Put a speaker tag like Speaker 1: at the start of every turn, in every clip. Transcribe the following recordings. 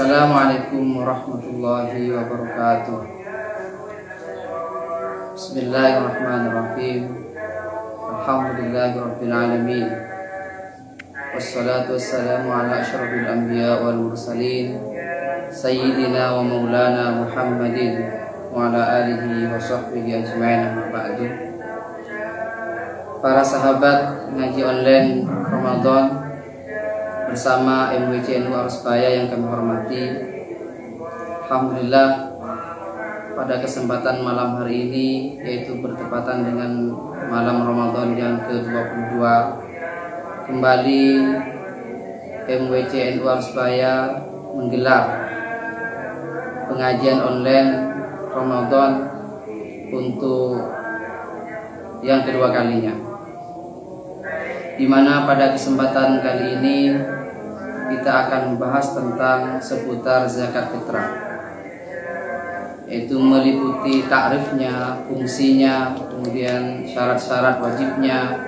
Speaker 1: Assalamualaikum warahmatullahi wabarakatuh. Bismillahirrahmanirrahim. Alhamdulillahirabbil alamin. Wassalatu wassalamu ala asyrafil anbiya wal mursalin sayyidina wa maulana Muhammadin wa ala alihi wa sahbihi ajma'in, amma ba'du. Para sahabat ngaji online Ramadan bersama MWC NU Arusbaya yang kami hormati, alhamdulillah pada kesempatan malam hari ini, yaitu bertepatan dengan malam Ramadan yang ke-22, kembali MWC NU Arusbaya menggelar pengajian online Ramadan untuk yang kedua kalinya, di mana pada kesempatan kali ini kita akan membahas tentang seputar zakat fitrah, yaitu meliputi takrifnya, fungsinya, kemudian syarat-syarat wajibnya,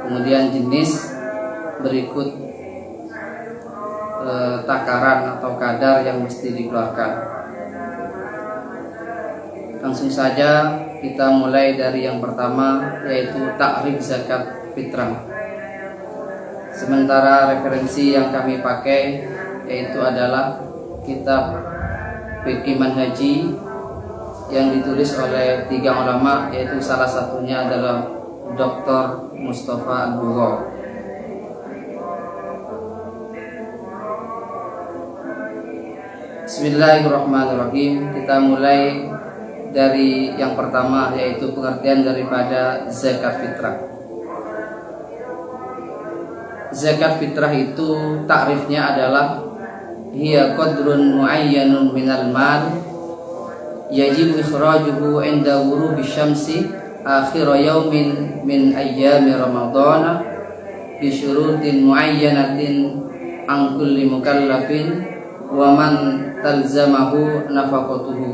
Speaker 1: kemudian jenis berikut takaran atau kadar yang mesti dikeluarkan. Langsung saja kita mulai dari yang pertama, yaitu takrif zakat fitrah. Sementara referensi yang kami pakai yaitu adalah kitab Fiqh Manhaji yang ditulis oleh 3 ulama, yaitu salah satunya adalah Dr. Mustafa Al-Bughaw. Bismillahirrahmanirrahim. Kita mulai dari yang pertama, yaitu pengertian daripada zakat fitrah. Zakat fitrah itu takrifnya adalah hiya qadrun muayyanun minal mal yajib ikhrajuhu 'inda ghurubi syamsi akhir yaumin min ayyami ramadhana bi syurutin muayyanatin an kulli mukallafin wa man talzamahu nafaqatuhu.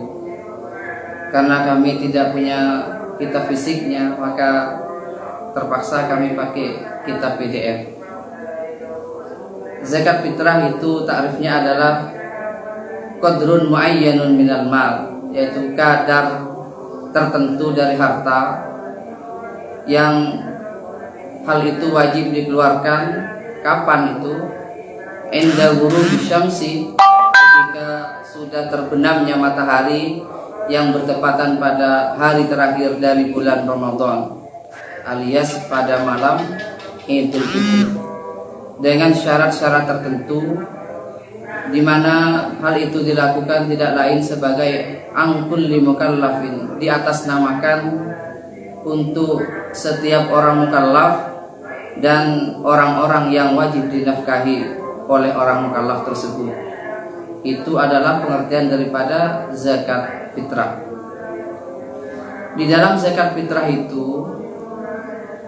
Speaker 1: Karena kami tidak punya kitab fisiknya, maka terpaksa kami pakai kitab PDF. Zakat fitrah itu takrifnya adalah qadrun muayyanun minal mal, yaitu kadar tertentu dari harta yang hal itu wajib dikeluarkan. Kapan itu? Inda ghurubi syamsi, ketika sudah terbenamnya matahari yang bertepatan pada hari terakhir dari bulan Ramadan, alias pada malam Idul Fitri, dengan syarat-syarat tertentu, di mana hal itu dilakukan tidak lain sebagai angkul limukallafin, di atas namakan untuk setiap orang mukallaf dan orang-orang yang wajib dinafkahi oleh orang mukallaf tersebut. Itu adalah pengertian daripada zakat fitrah. Di dalam zakat fitrah itu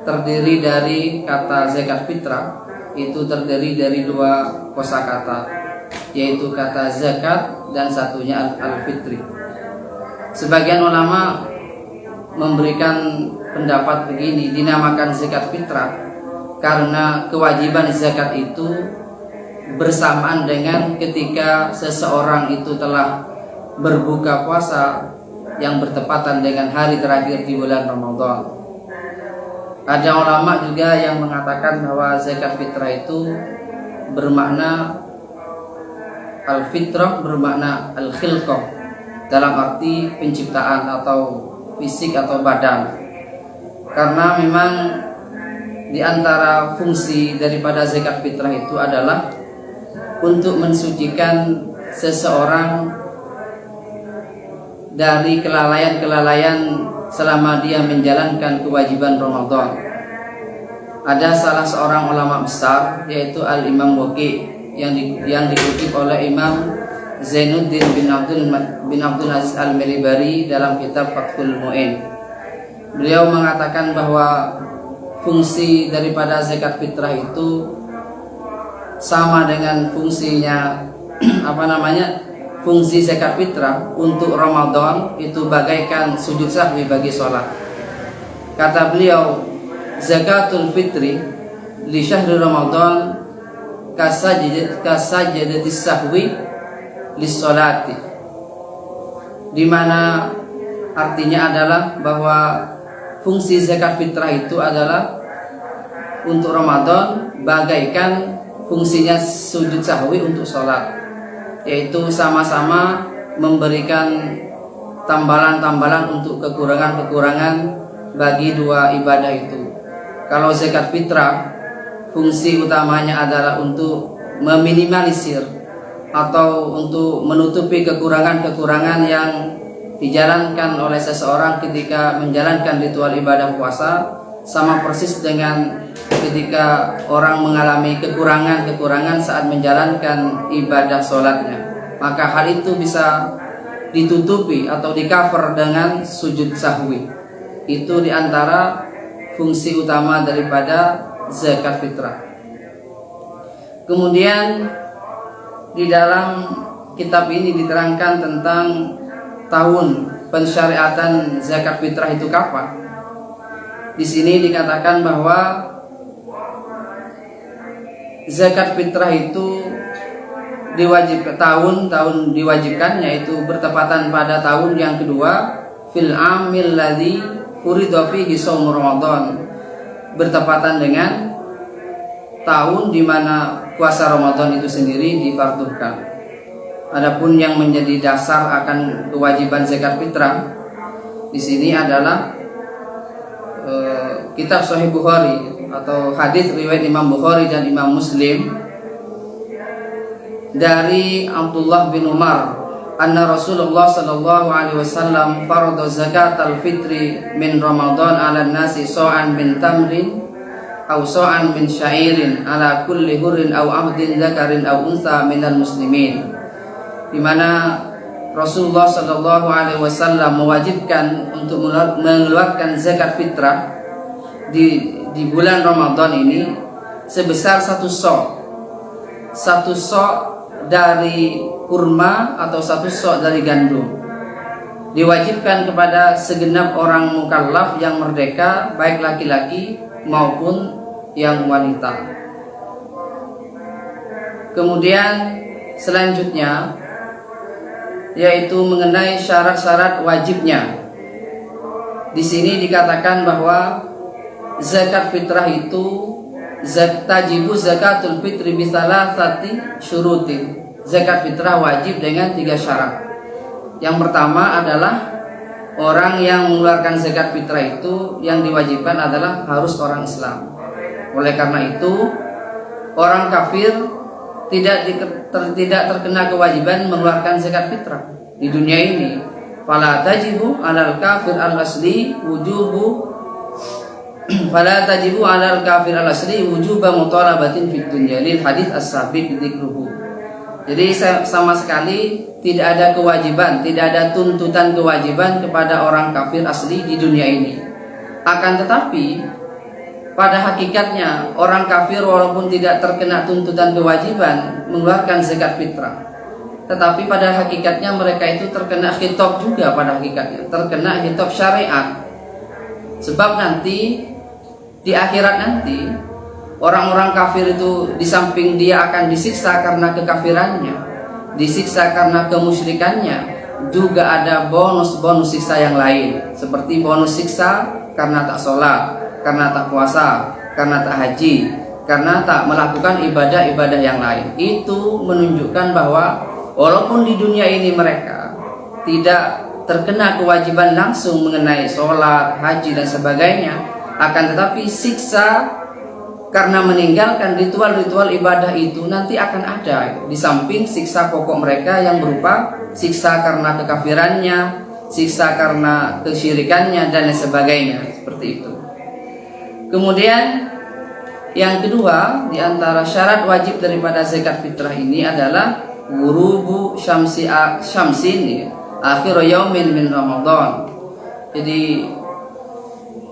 Speaker 1: terdiri dari kata zakat fitrah, itu terdiri dari 2 kosakata, yaitu kata zakat dan satunya al-fitri. Sebagian ulama memberikan pendapat begini, dinamakan zakat fitrah karena kewajiban zakat itu bersamaan dengan ketika seseorang itu telah berbuka puasa yang bertepatan dengan hari terakhir di bulan Ramadan. Ada ulama juga yang mengatakan bahwa zakat fitrah itu bermakna al-fitrah, bermakna al-khilqah, dalam arti penciptaan atau fisik atau badan. Karena memang di antara fungsi daripada zakat fitrah itu adalah untuk mensucikan seseorang dari kelalaian-kelalaian selama dia menjalankan kewajiban Ramadan. Ada salah seorang ulama besar, yaitu Al-Imam Waqi, yang dikutip oleh Imam Zainuddin bin Abdul Aziz Al-Milibari dalam kitab Fathul Mu'in. Beliau mengatakan bahwa fungsi daripada zakat fitrah itu sama dengan fungsinya fungsi zakat fitrah untuk Ramadan itu bagaikan sujud sahwi bagi sholat. Kata beliau, zakatul fitri li syahri Ramadan kasajadatis sahwi lis-sholati, di mana artinya adalah bahwa fungsi zakat fitrah itu adalah untuk Ramadan bagaikan fungsinya sujud sahwi untuk sholat, yaitu sama-sama memberikan tambalan-tambalan untuk kekurangan-kekurangan bagi dua ibadah itu. Kalau zakat fitrah, fungsi utamanya adalah untuk meminimalisir atau untuk menutupi kekurangan-kekurangan yang dijalankan oleh seseorang ketika menjalankan ritual ibadah puasa, sama persis dengan ketika orang mengalami kekurangan-kekurangan saat menjalankan ibadah sholatnya. Maka hal itu bisa ditutupi atau di-cover dengan sujud sahwi. Itu diantara fungsi utama daripada zakat fitrah. Kemudian di dalam kitab ini diterangkan tentang tahun pensyariatan zakat fitrah itu kapan. Di sini dikatakan bahwa zakat fitrah itu tahun diwajibkan, yaitu bertepatan pada tahun yang kedua, fil amil ladzi furidha fihi shaum Ramadan, bertepatan dengan tahun di mana puasa Ramadan itu sendiri difardukan. Adapun yang menjadi dasar akan kewajiban zakat fitrah di sini adalah kitab Sahih Bukhari atau hadis riwayat Imam Bukhari dan Imam Muslim dari Abdullah bin Umar, anna Rasulullah sallallahu alaihi wasallam farada zakatal fitri min Ramadan 'ala nasi sa'an min tamrin aw sa'an min sya'irin ala kulli hurrin aw 'abdin dzakarin aw unsa minal muslimin, di mana Rasulullah sallallahu alaihi wasallam mewajibkan untuk mengeluarkan zakat fitrah di bulan Ramadan ini sebesar satu sok dari kurma atau satu sok dari gandum, diwajibkan kepada segenap orang mukallaf yang merdeka, baik laki-laki maupun yang wanita. Kemudian selanjutnya yaitu mengenai syarat-syarat wajibnya. Di sini dikatakan bahwa zakat fitrah itu tajibu zakatul fitri bi salasati syurutin. Zakat fitrah wajib dengan 3 syarat. Yang pertama adalah orang yang mengeluarkan zakat fitrah itu yang diwajibkan adalah harus orang Islam. Oleh karena itu, orang kafir tidak terkena kewajiban mengeluarkan zakat fitrah di dunia ini. Fala tajibu 'alal kafir al-asli wujubu fala tajibu 'alal kafir al-asli wujuba mutalabatin fid dunya lil hadis as-sabiq dzikruhu. Jadi sama sekali tidak ada kewajiban, tidak ada tuntutan kewajiban kepada orang kafir asli di dunia ini. Akan tetapi pada hakikatnya orang kafir walaupun tidak terkena tuntutan kewajiban mengeluarkan zakat fitrah, tetapi pada hakikatnya mereka itu terkena khitab juga, pada hakikatnya terkena khitab syariat. Sebab nanti di akhirat nanti orang-orang kafir itu di samping dia akan disiksa karena kekafirannya, disiksa karena kemusyrikannya, juga ada bonus-bonus siksa yang lain, seperti bonus siksa karena tak sholat, karena tak puasa, karena tak haji, karena tak melakukan ibadah-ibadah yang lain. Itu menunjukkan bahwa walaupun di dunia ini mereka tidak terkena kewajiban langsung mengenai sholat, haji dan sebagainya, akan tetapi siksa karena meninggalkan ritual-ritual ibadah itu nanti akan ada, di samping siksa pokok mereka yang berupa siksa karena kekafirannya, siksa karena kesyirikannya dan sebagainya, seperti itu. Kemudian yang kedua, di antara syarat wajib daripada zakat fitrah ini adalah ghurubu syamsin akhir yaumin min Ramadan. Jadi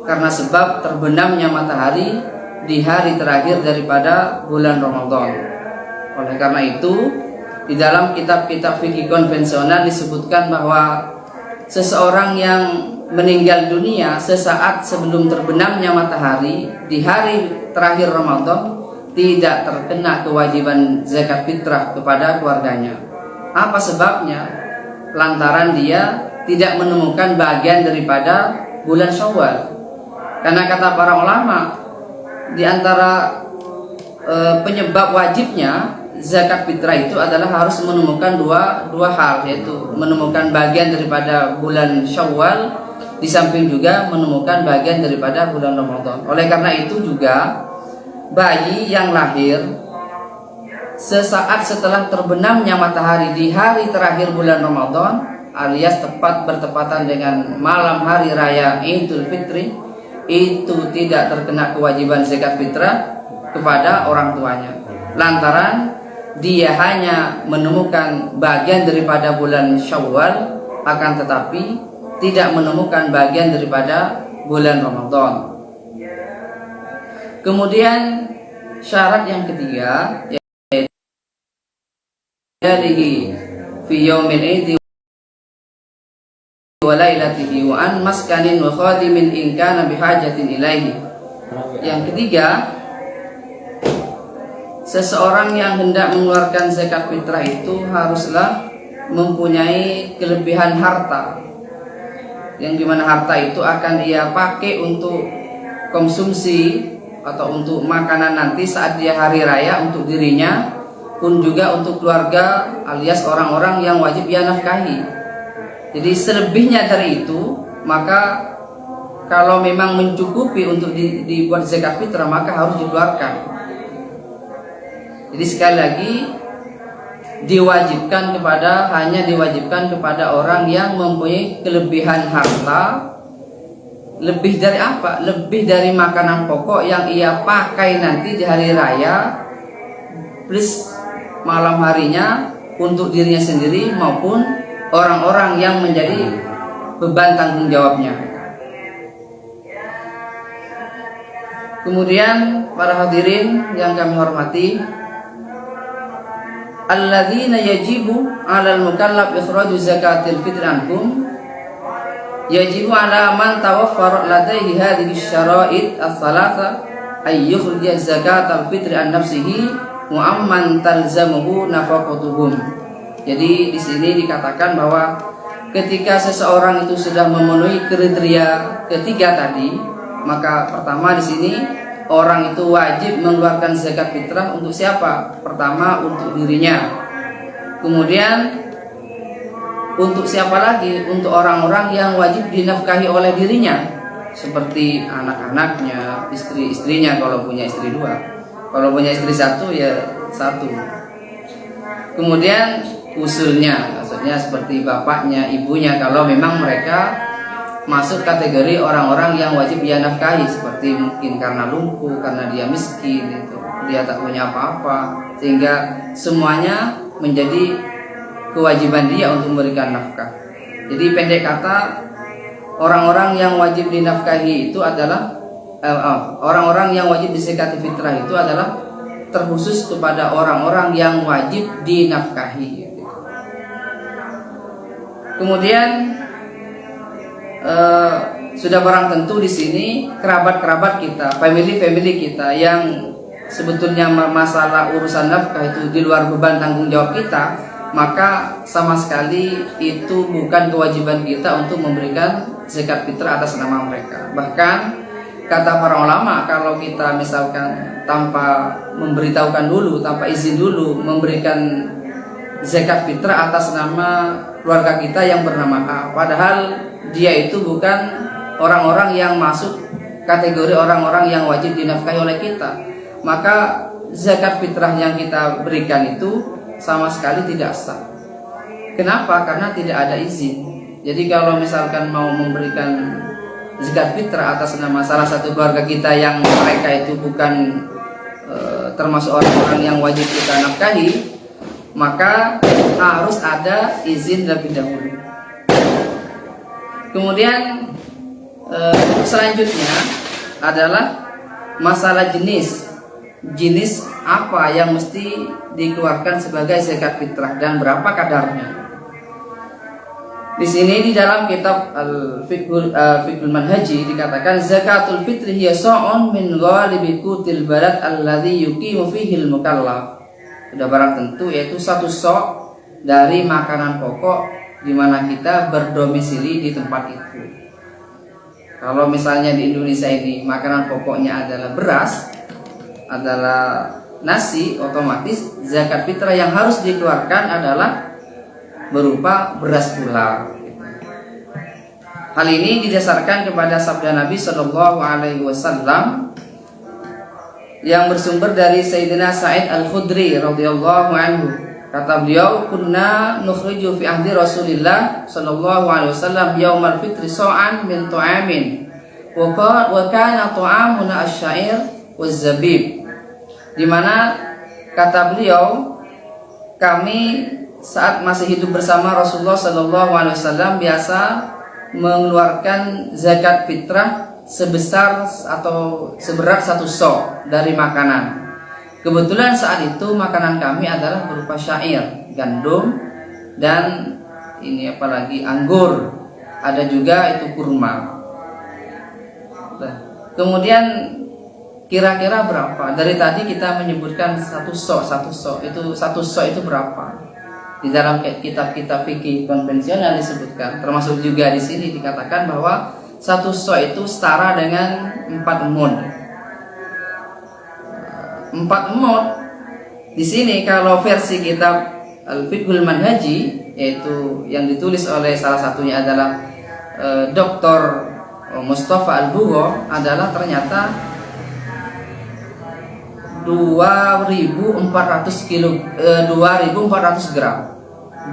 Speaker 1: karena sebab terbenamnya matahari di hari terakhir daripada bulan Ramadan. Oleh karena itu, di dalam kitab-kitab fikih konvensional disebutkan bahwa seseorang yang meninggal dunia sesaat sebelum terbenamnya matahari di hari terakhir Ramadan tidak terkena kewajiban zakat fitrah kepada keluarganya. Apa sebabnya? Lantaran dia tidak menemukan bagian daripada bulan Syawal. Karena kata para ulama, di antara penyebab wajibnya zakat fitrah itu adalah harus menemukan dua hal, yaitu menemukan bagian daripada bulan Syawal, di samping juga menemukan bagian daripada bulan Ramadan. Oleh karena itu juga bayi yang lahir sesaat setelah terbenamnya matahari di hari terakhir bulan Ramadan, alias tepat bertepatan dengan malam hari raya Idul Fitri, itu tidak terkena kewajiban zakat fitrah kepada orang tuanya. Lantaran dia hanya menemukan bagian daripada bulan Syawal, akan tetapi tidak menemukan bagian daripada bulan Ramadan. Kemudian syarat yang ketiga, yaitu fi yaumil idi wa lailatihi wa an maskanin wa khadimin in kana bihajatin ilaihi. Yang ketiga, seseorang yang hendak mengeluarkan zakat fitrah itu haruslah mempunyai kelebihan harta, yang dimana harta itu akan ia pakai untuk konsumsi atau untuk makanan nanti saat dia hari raya untuk dirinya, pun juga untuk keluarga alias orang-orang yang wajib ia nafkahi. Jadi selebihnya dari itu, maka kalau memang mencukupi untuk dibuat zakat fitrah, maka harus dikeluarkan. Jadi sekali lagi hanya diwajibkan kepada orang yang mempunyai kelebihan harta. Lebih dari apa? Lebih dari makanan pokok yang ia pakai nanti di hari raya, plus malam harinya untuk dirinya sendiri maupun orang-orang yang menjadi beban tanggung jawabnya. Kemudian para hadirin yang kami hormati, alladzina yajibu 'alal mukallaf ikhraju zakatil fitri anhum yajibu 'ala man tawaffara ladaihi hadhihi asy-syara'it ats-tsalatsa ay yukhrija zakatal fitri an nafsihi wa amman talzamuhu nafaqatuhum. Jadi di sini dikatakan bahwa ketika seseorang itu sudah memenuhi kriteria ketiga tadi, maka pertama di sini orang itu wajib mengeluarkan zakat fitrah untuk siapa? Pertama untuk dirinya. Kemudian untuk siapa lagi? Untuk orang-orang yang wajib dinafkahi oleh dirinya, seperti anak-anaknya, istri-istrinya kalau punya istri dua. Kalau punya istri satu ya satu. Kemudian usulnya, maksudnya seperti bapaknya, ibunya, kalau memang mereka masuk kategori orang-orang yang wajib dia nafkahi, seperti mungkin karena lumpuh, karena dia miskin, itu dia tak punya apa-apa, sehingga semuanya menjadi kewajiban dia untuk memberikan nafkah. Jadi pendek kata, orang-orang yang wajib dinafkahi itu adalah orang-orang yang wajib dizakat fitrah itu adalah terkhusus kepada orang-orang yang wajib dinafkahi. Kemudian sudah barang tentu di sini kerabat-kerabat kita, family kita yang sebetulnya masalah urusan nafkah itu di luar beban tanggung jawab kita, maka sama sekali itu bukan kewajiban kita untuk memberikan zakat fitrah atas nama mereka. Bahkan kata para ulama, kalau kita misalkan tanpa memberitahukan dulu, tanpa izin dulu memberikan zakat fitrah atas nama keluarga kita yang bernama A, padahal dia itu bukan orang-orang yang masuk kategori orang-orang yang wajib dinafkahi oleh kita, maka zakat fitrah yang kita berikan itu sama sekali tidak sah. Kenapa? Karena tidak ada izin. Jadi kalau misalkan mau memberikan zakat fitrah atas nama salah satu keluarga kita yang mereka itu bukan termasuk orang-orang yang wajib kita nafkahi, maka harus ada izin terlebih dahulu. Kemudian selanjutnya adalah masalah jenis apa yang mesti dikeluarkan sebagai zakat fitrah dan berapa kadarnya. Di sini di dalam kitab Al-Fiqhul Manhaji dikatakan zakatul fitri hiya sa'un min ghalibi qutil balad alladhi yuqimu fihi al-mukallaf. Sudah barang tentu yaitu satu sok dari makanan pokok di mana kita berdomisili di tempat itu. Kalau misalnya di Indonesia ini makanan pokoknya adalah beras, adalah nasi, otomatis zakat fitrah yang harus dikeluarkan adalah berupa beras pula. Hal ini didasarkan kepada sabda Nabi Shallallahu Alaihi Wasallam yang bersumber dari Sayyidina Sa'id Al-Khudri radhiyallahu anhu. Kata beliau, kunna nukhriju fi ahdi Rasulillah sallallahu alaihi wasallam yaumal fitri sa'an min tu'amin wa kana tu'amuna asy-syair waz-zabib. Di mana kata beliau, kami saat masih hidup bersama Rasulullah sallallahu alaihi wasallam biasa mengeluarkan zakat fitrah sebesar atau seberat 1 sok dari makanan. Kebetulan saat itu makanan kami adalah berupa syair, gandum, dan ini apalagi anggur, ada juga itu kurma. Nah, kemudian kira-kira berapa? Dari tadi kita menyebutkan 1 sok. Itu 1 sok itu berapa? Di dalam kitab-kitab fikih konvensional disebutkan, termasuk juga di sini dikatakan bahwa 1 sok itu setara dengan 4 mud. 4 mud di sini kalau versi kitab Al-Fiqhul Manhaji, yaitu yang ditulis oleh salah satunya adalah Dr. Mustafa Al-Bugho, adalah ternyata 2.400 gram.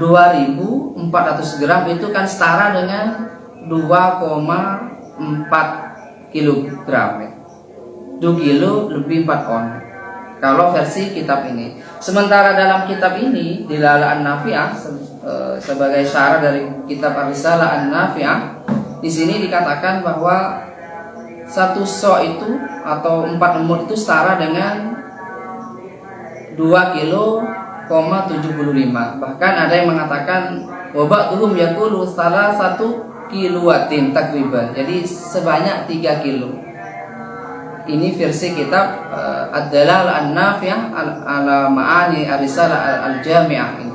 Speaker 1: 2.400 gram itu kan setara dengan 2,4 kilogram. 2 kilo lebih 4 on. Kalau versi kitab ini. Sementara dalam kitab ini Dilalah An-Nafi'ah sebagai syarah dari kitab Ar-Risalah An-Nafi'ah, di sini dikatakan bahwa 1 so itu atau 4 mud itu setara dengan 2 kilo 75. Bahkan ada yang mengatakan wabatuhum yaqulu salah 1 kilowatin takriban. Jadi sebanyak 3 kilo. Ini versi kitab Ad-Dalalah An-Nafi'ah ala Ma'ani Ar-Risalah Al-Jami'ah ini.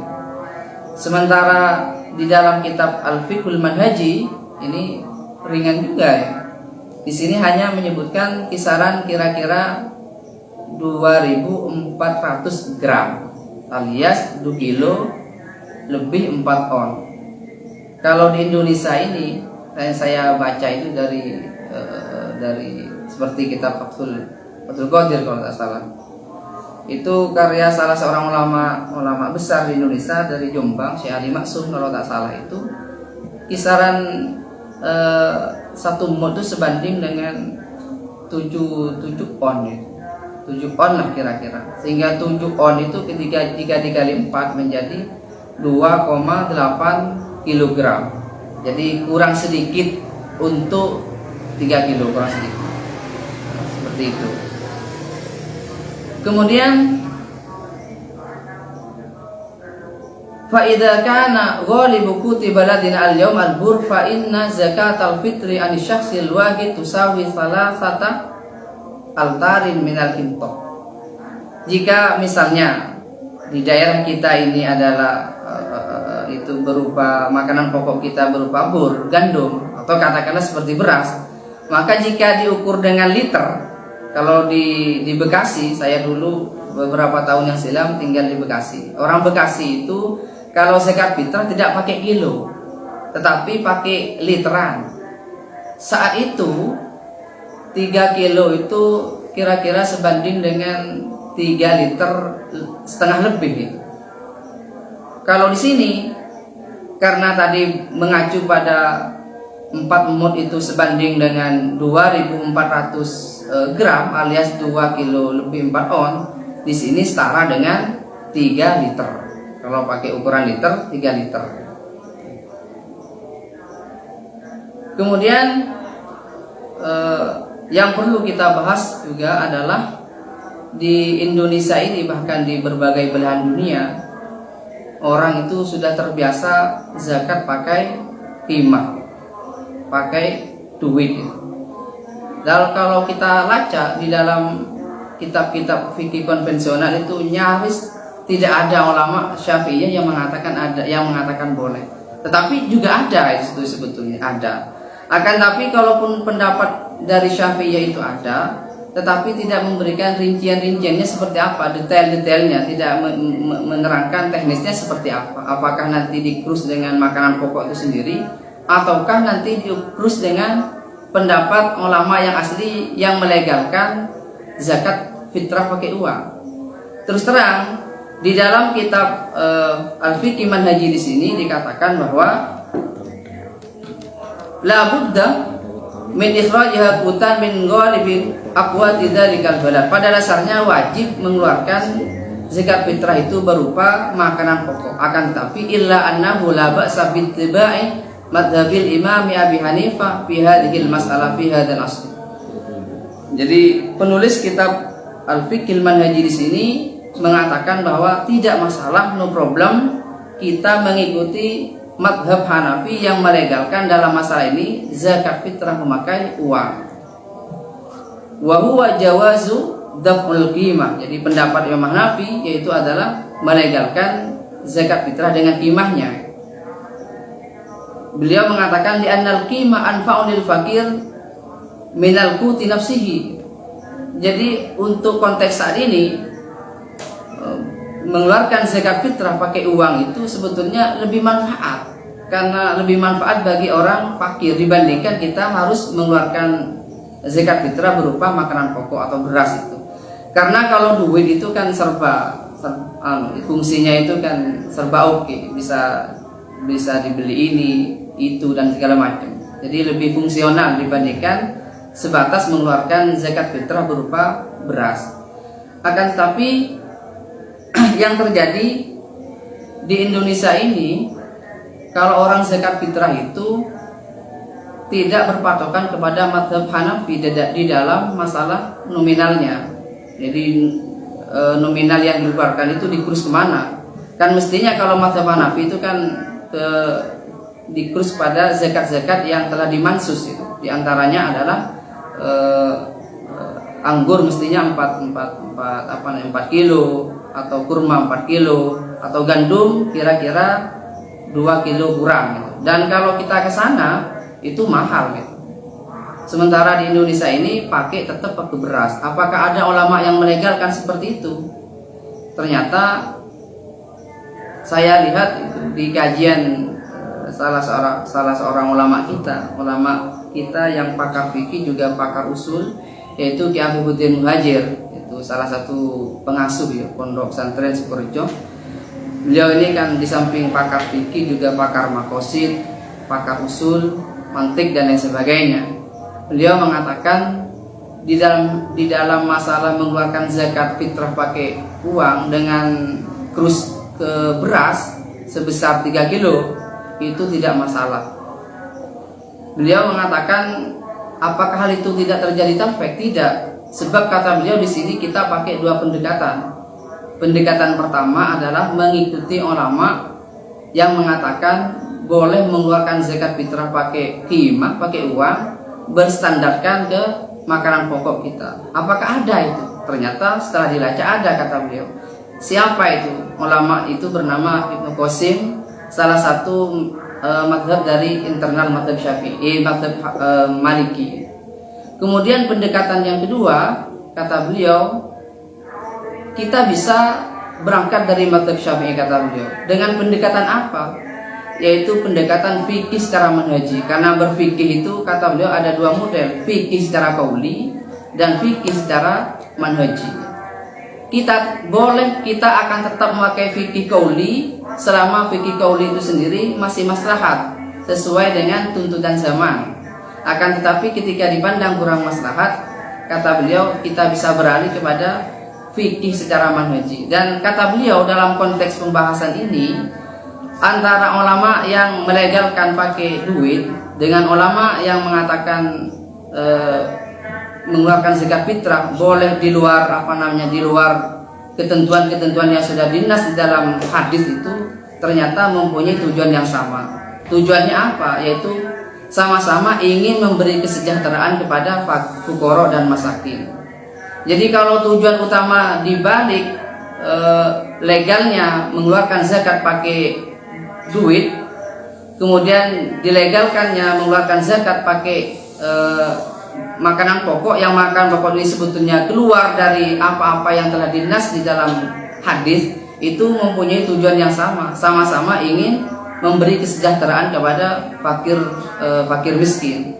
Speaker 1: Sementara di dalam kitab Al-Fiqhul Manhaji ini ringan juga ya. Di sini hanya menyebutkan kisaran kira-kira 2.400 gram alias 2 kilo lebih 4 on. Kalau di Indonesia ini saya baca itu dari seperti kitab Fathul Qadir kalau tidak salah. Itu karya salah seorang ulama besar di Indonesia dari Jombang, Syekh Ali Maksum kalau tak salah. Itu kisaran 1 mud itu sebanding dengan 7 on ya. 7 on lah kira-kira. Sehingga 7 on itu ketika dikali 4 menjadi 2,8 kilogram. Jadi kurang sedikit untuk 3 kilo, kurang sedikit. Seperti itu. Kemudian fa idza kana ghalibu quti baladina al-yawm al-bur fa inna zakatal fitri an syakhsil wahid tusawi salasata altarin minal kintok. Jika misalnya di daerah kita ini adalah itu berupa makanan pokok kita berupa bur, gandum atau katakanlah seperti beras, maka jika diukur dengan liter, kalau di Bekasi, saya dulu beberapa tahun yang silam tinggal di Bekasi. Orang Bekasi itu kalau zakat fitrah tidak pakai kilo, tetapi pakai literan. Saat itu 3 kilo itu kira-kira sebanding dengan 3 liter setengah lebih. Kalau di sini karena tadi mengacu pada 4 mud itu sebanding dengan 2.400 gram alias 2 kilo lebih 4 on, di sini setara dengan 3 liter. Kalau pakai ukuran liter, 3 liter. Kemudian yang perlu kita bahas juga adalah di Indonesia ini, bahkan di berbagai belahan dunia, orang itu sudah terbiasa zakat pakai timah, pakai duit. Dan kalau kita baca di dalam kitab-kitab fikih konvensional itu nyaris Tidak ada ulama Syafi'iyah yang mengatakan boleh. Tetapi juga ada itu sebetulnya ada. Akan tapi kalaupun pendapat dari Syafi'iyah itu ada, tetapi tidak memberikan rincian-rinciannya seperti apa, detail-detailnya, tidak menerangkan teknisnya seperti apa. Apakah nanti dikrus dengan makanan pokok itu sendiri, ataukah nanti dikrus dengan pendapat ulama yang asli yang melegalkan zakat fitrah pakai uang. Terus terang, di dalam kitab Al-Fiqh Manhaji di sini dikatakan bahwa la budda min ikhrajiha qutan min ghalibin aqwati dzalikal balad. Pada dasarnya wajib mengeluarkan zakat fitrah itu berupa makanan pokok. Akan tetapi illa annahu la ba'sa bi ittiba'i madhhabil Imam Abi Hanifah fi hadhil mas'alah fi hadzal asl. Jadi penulis kitab Al-Fiqh Manhaji di sini mengatakan bahwa tidak masalah, no problem, kita mengikuti madhab Hanafi yang melegalkan dalam masalah ini zakat fitrah memakai uang. Wa huwa jawazu daf'ul qimah. Jadi pendapat Imam Hanafi yaitu adalah melegalkan zakat fitrah dengan qimahnya. Beliau mengatakan di annal qimah anfa'u lil fakir minal quti nafsihi. Jadi untuk konteks saat ini mengeluarkan zakat fitrah pakai uang itu sebetulnya lebih manfaat, karena lebih manfaat bagi orang fakir dibandingkan kita harus mengeluarkan zakat fitrah berupa makanan pokok atau beras itu. Karena kalau duit itu kan serba fungsinya itu kan serba oke, bisa dibeli ini itu dan segala macam. Jadi lebih fungsional dibandingkan sebatas mengeluarkan zakat fitrah berupa beras. Akan tetapi yang terjadi di Indonesia ini, kalau orang zakat fitrah itu tidak berpatokan kepada madhab Hanafi di dalam masalah nominalnya. Jadi nominal yang dikeluarkan itu dikurus kemana? Kan mestinya kalau madhab Hanafi itu kan dikurus pada zakat-zakat yang telah dimansus itu. Di antaranya adalah anggur mestinya 4 kilo, atau kurma 4 kilo, atau gandum kira-kira 2 kilo kurang gitu. Dan kalau kita ke sana itu mahal gitu. Sementara di Indonesia ini tetap pakai beras. Apakah ada ulama yang melegalkan seperti itu? Ternyata saya lihat itu di kajian salah seorang ulama kita yang pakar fikih juga pakar usul, yaitu Ki Afifuddin Muhajir. Salah satu pengasuh ya pondok pesantren Sukorejo. Beliau ini kan di samping pakar fikih juga pakar maqasid, pakar usul, mantik dan lain sebagainya. Beliau mengatakan di dalam masalah mengeluarkan zakat fitrah pakai uang dengan krus ke beras sebesar 3 kilo itu tidak masalah. Beliau mengatakan apakah hal itu tidak terjadi tampek? Tidak. Sebab kata beliau di sini kita pakai 2 pendekatan. Pendekatan pertama adalah mengikuti ulama yang mengatakan boleh mengeluarkan zakat fitrah pakai qimah, pakai uang, berstandarkan ke makanan pokok kita. Apakah ada itu? Ternyata setelah dilacak ada, kata beliau. Siapa itu? Ulama itu bernama Ibnu Qasim, salah satu mazhab dari internal mazhab Syafi'i, mazhab Maliki. Kemudian pendekatan yang kedua, kata beliau, kita bisa berangkat dari mazhab Syafi'i, kata beliau. Dengan pendekatan apa? Yaitu pendekatan fikih secara manhaji. Karena berfikih itu, kata beliau, ada 2 model, fikih secara qauli dan fikih secara manhaji. Kita akan tetap memakai fikih qauli selama fikih qauli itu sendiri masih maslahat sesuai dengan tuntutan zaman. Akan tetapi ketika dipandang kurang maslahat, kata beliau, kita bisa beralih kepada fikih secara manhaji. Dan kata beliau dalam konteks pembahasan ini, antara ulama yang melegalkan pakai duit dengan ulama yang mengatakan mengeluarkan zakat fitrah boleh di luar di luar ketentuan-ketentuan yang sudah dinas di dalam hadis itu, ternyata mempunyai tujuan yang sama. Tujuannya apa? Yaitu sama-sama ingin memberi kesejahteraan kepada fuqara dan masakin. Jadi kalau tujuan utama dibalik legalnya mengeluarkan zakat pakai duit, kemudian dilegalkannya mengeluarkan zakat pakai makanan pokok, yang makan pokok ini sebetulnya keluar dari apa-apa yang telah dinas di dalam hadis, itu mempunyai tujuan yang sama, sama-sama ingin memberi kesejahteraan kepada fakir miskin.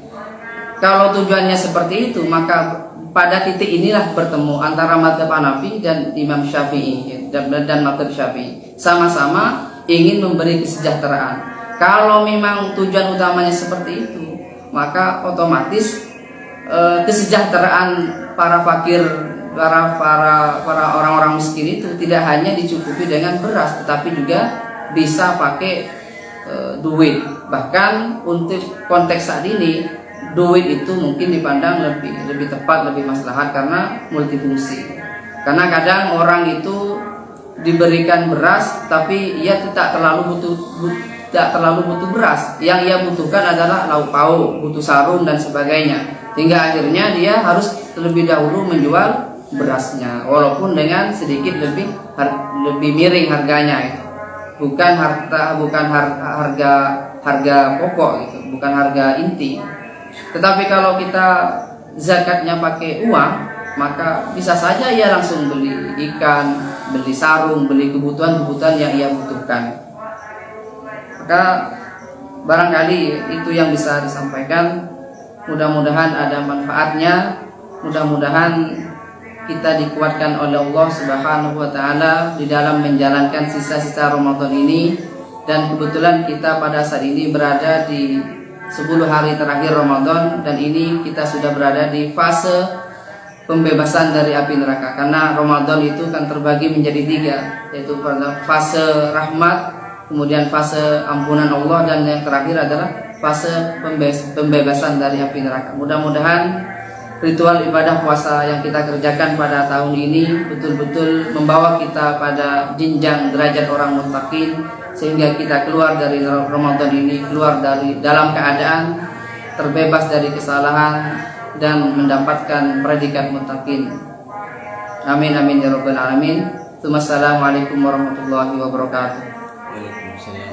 Speaker 1: Kalau tujuannya seperti itu, maka pada titik inilah bertemu antara mazhab Hanafi dan Imam Syafi'i dan mazhab Syafi'i, sama-sama ingin memberi kesejahteraan. Kalau memang tujuan utamanya seperti itu, maka otomatis kesejahteraan para fakir, para orang-orang miskin itu tidak hanya dicukupi dengan beras, tetapi juga bisa pakai duit. Bahkan untuk konteks saat ini, duit itu mungkin dipandang lebih tepat, lebih maslahat karena multifungsi. Karena kadang orang itu diberikan beras, tapi ia tidak terlalu butuh beras. Yang ia butuhkan adalah lauk pauk, butuh sarung dan sebagainya. Hingga akhirnya dia harus terlebih dahulu menjual berasnya, walaupun dengan sedikit lebih miring harganya. Bukan harga pokok gitu, bukan harga inti. Tetapi kalau kita zakatnya pakai uang, maka bisa saja ia langsung beli ikan, beli sarung, beli kebutuhan-kebutuhan yang ia butuhkan. Maka barangkali itu yang bisa disampaikan. Mudah-mudahan ada manfaatnya. Mudah-mudahan kita dikuatkan oleh Allah Subhanahu wa taala di dalam menjalankan sisa-sisa Ramadan ini. Dan kebetulan kita pada saat ini berada di 10 hari terakhir Ramadan, dan ini kita sudah berada di fase pembebasan dari api neraka. Karena Ramadan itu kan terbagi menjadi 3, yaitu fase rahmat, kemudian fase ampunan Allah, dan yang terakhir adalah fase pembebasan dari api neraka. Mudah-mudahan ritual ibadah puasa yang kita kerjakan pada tahun ini betul-betul membawa kita pada jenjang derajat orang muttaqin, sehingga kita keluar dari Ramadan ini dalam keadaan terbebas dari kesalahan dan mendapatkan predikat muttaqin. Amin amin ya rabbal alamin. Assalamualaikum warahmatullahi wabarakatuh.
Speaker 2: Waalaikumsalam.